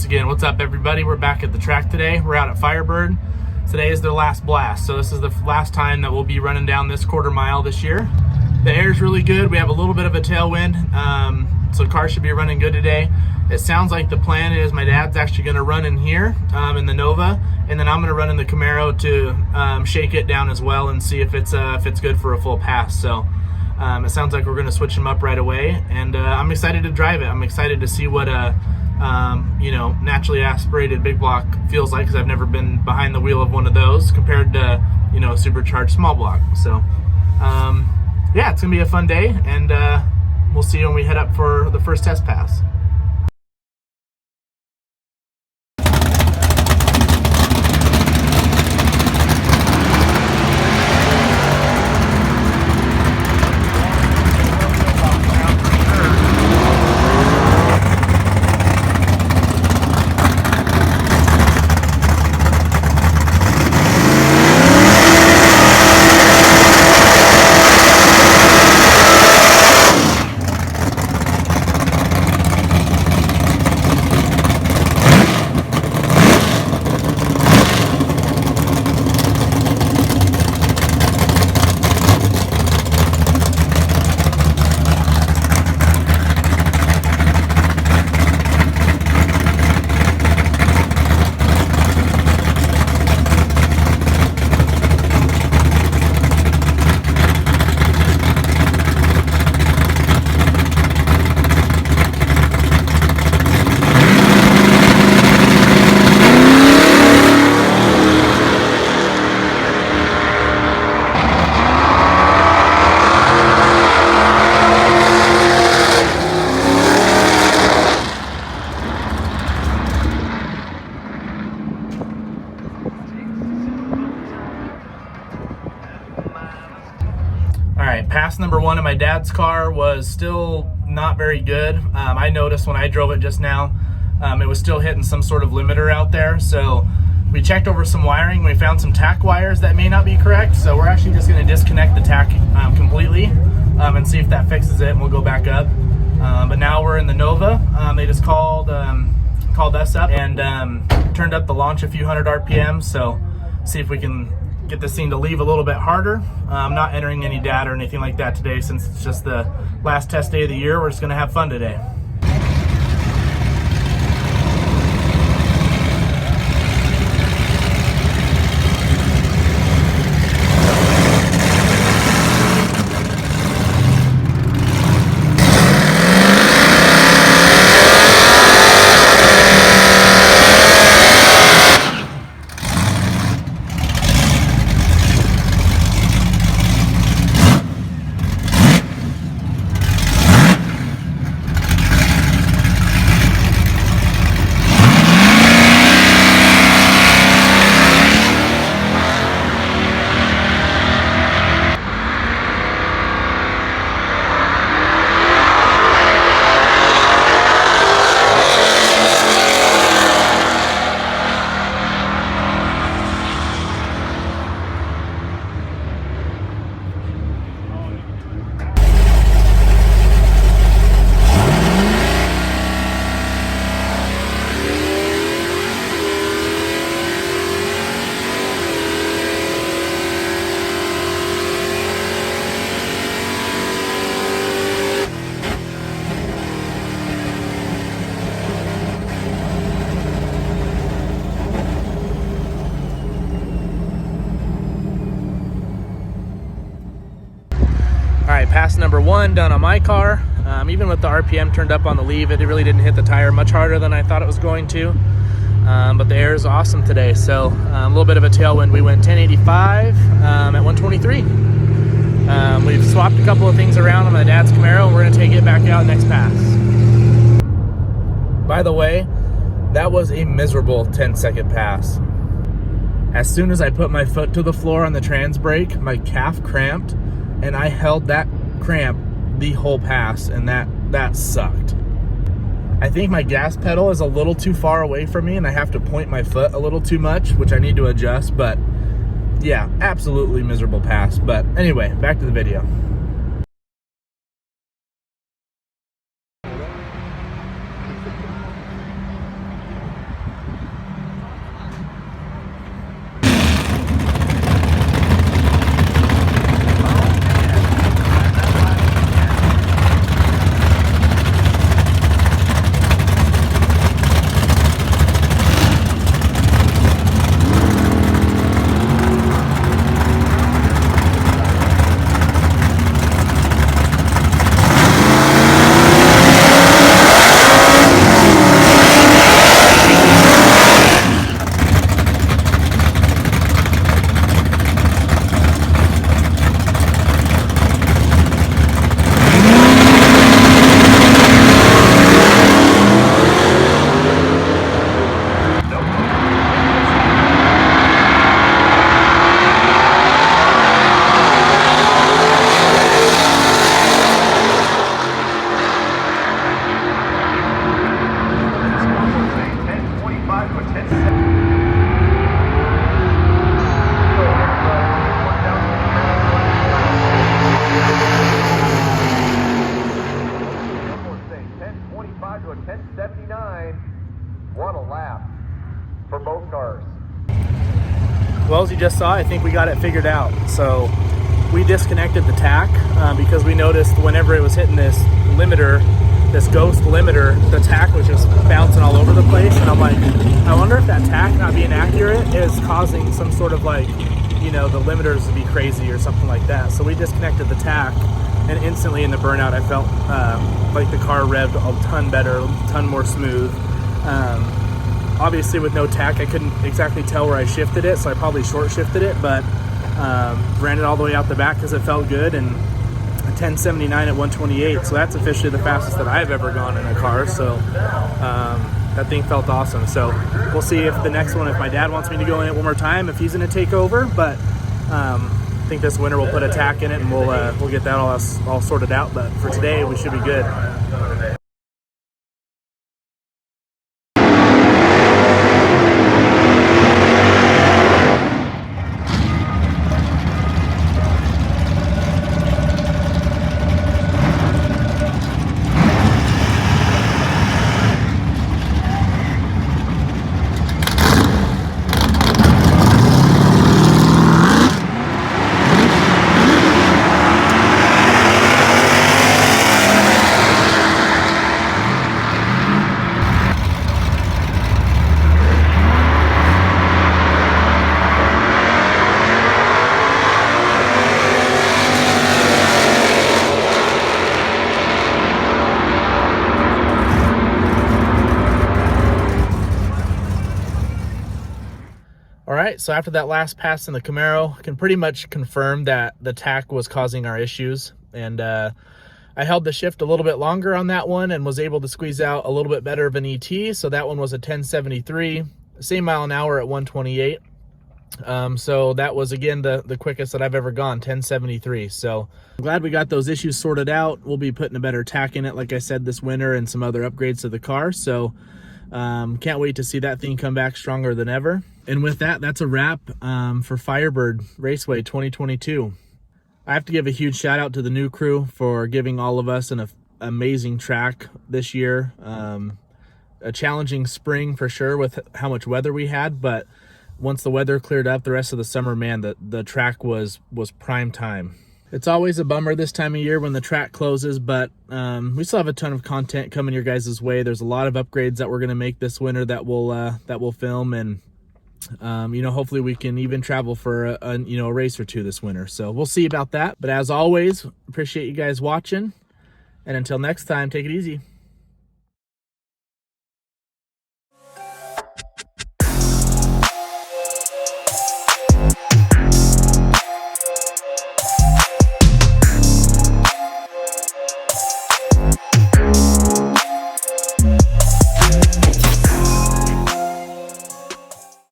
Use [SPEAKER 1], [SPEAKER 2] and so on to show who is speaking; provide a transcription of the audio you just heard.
[SPEAKER 1] again. What's up, everybody? We're back at the track today. We're out at Firebird. Today is their last blast, so this is the last time that we'll be running down this quarter mile this year. The air is really good. We have a little bit of a tailwind, so the car should be running good today. It sounds like the plan is my dad's actually going to run in here in the Nova, and then I'm going to run in the Camaro to shake it down as well and see if it's good for a full pass. So it sounds like we're going to switch them up right away, and I'm excited to drive it. I'm excited to see what a naturally aspirated big block feels like, because I've never been behind the wheel of one of those compared to a supercharged small block. So yeah, it's gonna be a fun day, and we'll see you when we head up for the first test pass. Pass number one in my dad's car was still not very good. I noticed when I drove it just now, it was still hitting some sort of limiter out there. So we checked over some wiring. We found some tack wires that may not be correct. So we're actually just going to disconnect the tack completely and see if that fixes it, and we'll go back up. But now we're in the Nova. They just called us up and turned up the launch a few hundred RPM. So see if we can get this thing to leave a little bit harder. I'm not entering any data or anything like that today, since it's just the last test day of the year. We're just going to have fun today. Pass number one done on my car. Even with the RPM turned up on the leave, it really didn't hit the tire much harder than I thought it was going to. But the air is awesome today, so a little bit of a tailwind. We went 1085 at 123. We've swapped a couple of things around on my dad's Camaro, and we're going to take it back out next pass. By the way, that was a miserable 10-second pass. As soon as I put my foot to the floor on the trans brake, my calf cramped, and I held that cramp the whole pass, and that sucked. I think my gas pedal is a little too far away from me, and I have to point my foot a little too much, which I need to adjust. But yeah, absolutely miserable pass. But anyway, back to the video. just saw, I think we got it figured out. So we disconnected the tach because we noticed whenever it was hitting this limiter, this ghost limiter, the tach was just bouncing all over the place. And I'm like, I wonder if that tach not being accurate is causing some sort of like, you know, the limiters to be crazy or something like that. So we disconnected the tach, and instantly in the burnout, I felt like the car revved a ton better, a ton more smooth. Obviously with no tach, I couldn't exactly tell where I shifted it, so I probably short shifted it, but ran it all the way out the back because it felt good, and a 1079 at 128, so that's officially the fastest that I've ever gone in a car. So that thing felt awesome. So we'll see if the next one, if my dad wants me to go in it one more time, if he's going to take over, but I think this winter we'll put a tach in it, and we'll get that all sorted out. But for today, we should be good. All right, so after that last pass in the Camaro, I can pretty much confirm that the tach was causing our issues. And I held the shift a little bit longer on that one and was able to squeeze out a little bit better of an ET. So that one was a 1073, same mile an hour at 128. So that was, again, the quickest that I've ever gone, 1073. So I'm glad we got those issues sorted out. We'll be putting a better tach in it, like I said, this winter, and some other upgrades to the car. So can't wait to see that thing come back stronger than ever. And with that, that's a wrap for Firebird Raceway 2022. I have to give a huge shout out to the new crew for giving all of us an amazing track this year. A challenging spring for sure with how much weather we had, but once the weather cleared up the rest of the summer, man, the track was prime time. It's always a bummer this time of year when the track closes, but we still have a ton of content coming your guys' way. There's a lot of upgrades that we're going to make this winter that we'll film, and you know, hopefully we can even travel for a race or two this winter. So we'll see about that. But as always, appreciate you guys watching, and until next time, take it easy.